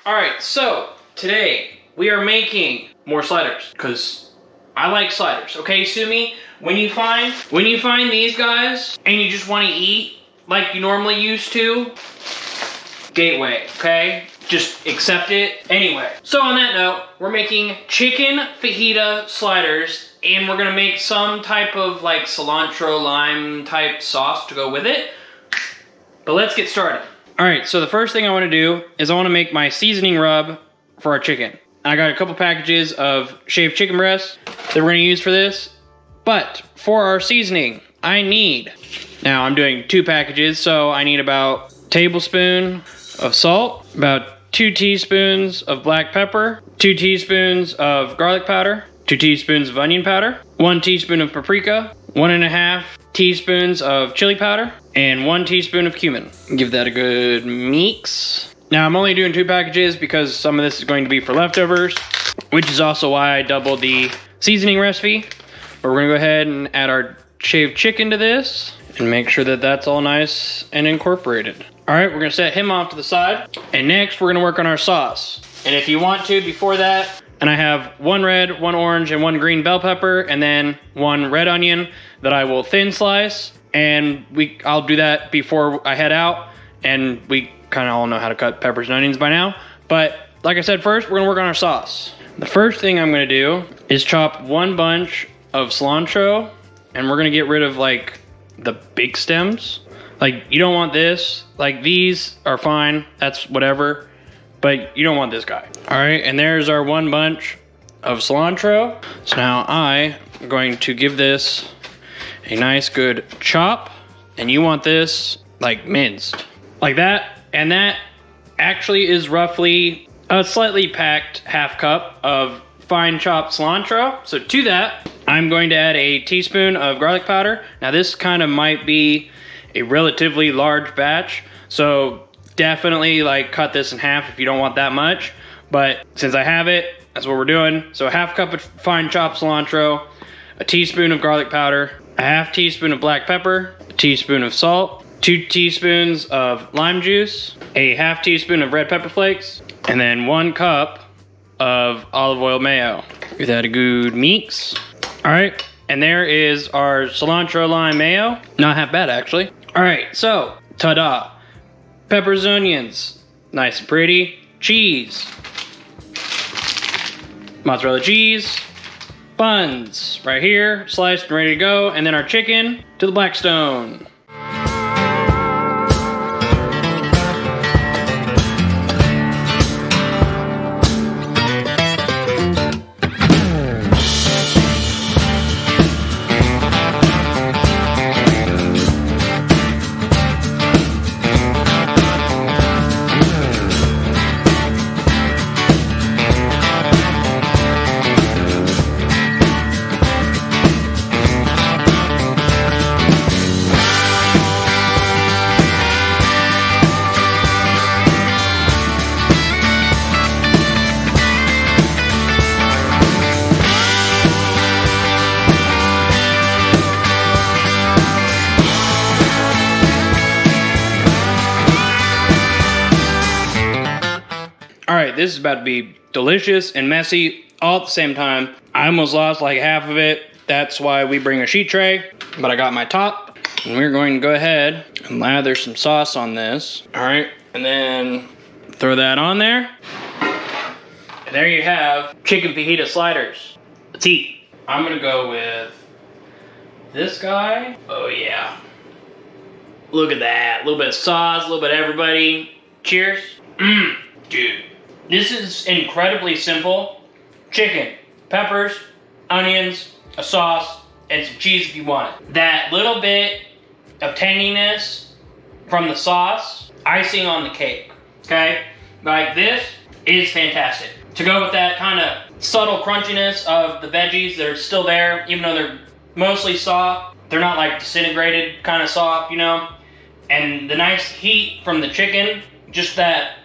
All right, so today we are making more sliders because I like sliders. Okay, Sumi, when you find these guys and you just want to eat like you normally used to, Gateway, okay? Just accept it. Anyway, so on that note, we're making chicken fajita sliders, and we're gonna make some type of like cilantro lime type sauce to go with it. But let's get started. All right, so the first thing I wanna do is I wanna make my seasoning rub for our chicken. I got a couple packages of shaved chicken breasts that we're gonna use for this. But for our seasoning, now I'm doing 2 packages, so I need about a tablespoon of salt, about 2 teaspoons of black pepper, 2 teaspoons of garlic powder, 2 teaspoons of onion powder, 1 teaspoon of paprika, 1.5 teaspoons of chili powder, and 1 teaspoon of cumin. Give that a good mix. Now I'm only doing 2 packages because some of this is going to be for leftovers, which is also why I doubled the seasoning recipe. But we're gonna go ahead and add our shaved chicken to this and make sure that that's all nice and incorporated. All right, we're gonna set him off to the side. And next we're gonna work on our sauce. And if you want to, before that, and I have 1 red, 1 orange, and 1 green bell pepper, and then 1 red onion that I will thin slice. And I'll do that before I head out. And we kind of all know how to cut peppers and onions by now. But like I said, first we're gonna work on our sauce. The first thing I'm gonna do is chop 1 bunch of cilantro, and we're gonna get rid of like the big stems. Like, you don't want this. Like, these are fine, that's whatever, but you don't want this guy. All right, and there's our 1 bunch of cilantro. So now I am going to give this a nice good chop, and you want this like minced, like that. And that actually is roughly a slightly packed 1/2 cup of fine chopped cilantro. So to that, I'm going to add a teaspoon of garlic powder. Now this kind of might be a relatively large batch, so definitely like cut this in half if you don't want that much. But since I have it, that's what we're doing. So a 1/2 cup of fine chopped cilantro, a teaspoon of garlic powder, a 1/2 teaspoon of black pepper, a teaspoon of salt, 2 teaspoons of lime juice, a 1/2 teaspoon of red pepper flakes, and then 1 cup of olive oil mayo. Give that a good mix. All right, and there is our cilantro lime mayo. Not half bad, actually. All right, so, ta-da. Peppers, onions, nice and pretty. Cheese. Mozzarella cheese. Buns, right here, sliced and ready to go. And then our chicken to the Blackstone. All right, this is about to be delicious and messy all at the same time. I almost lost like half of it. That's why we bring a sheet tray, but I got my top. And we're going to go ahead and lather some sauce on this. All right, and then throw that on there. And there you have chicken fajita sliders. Let's eat. I'm gonna go with this guy. Oh yeah. Look at that, a little bit of sauce, a little bit of everybody. Cheers. Dude. This is incredibly simple. Chicken, peppers, onions, a sauce, and some cheese if you want it. That little bit of tanginess from the sauce, icing on the cake, okay? Like, this is fantastic. To go with that kind of subtle crunchiness of the veggies that are still there, even though they're mostly soft, they're not like disintegrated kind of soft, you know? And the nice heat from the chicken, just that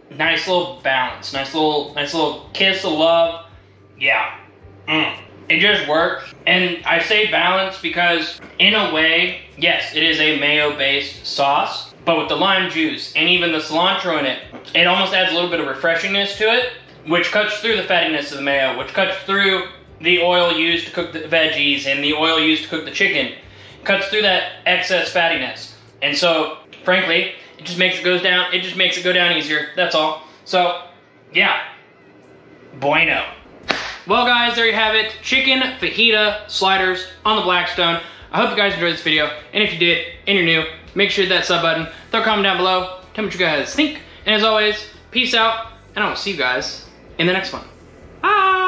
nice little balance, nice little kiss of love. Yeah, it just works. And I say balance because in a way, yes, it is a mayo-based sauce, But with the lime juice and even the cilantro in it, it almost adds a little bit of refreshingness to it, which cuts through the fattiness of the mayo, which cuts through the oil used to cook the veggies and the oil used to cook the chicken. Cuts through that excess fattiness. And so, frankly, it just makes it go down easier. That's all. So, yeah. Bueno. Well, guys, there you have it. Chicken fajita sliders on the Blackstone. I hope you guys enjoyed this video. And if you did, and you're new, make sure to hit that sub button. Throw a comment down below. Tell me what you guys think. And as always, peace out. And I will see you guys in the next one. Bye.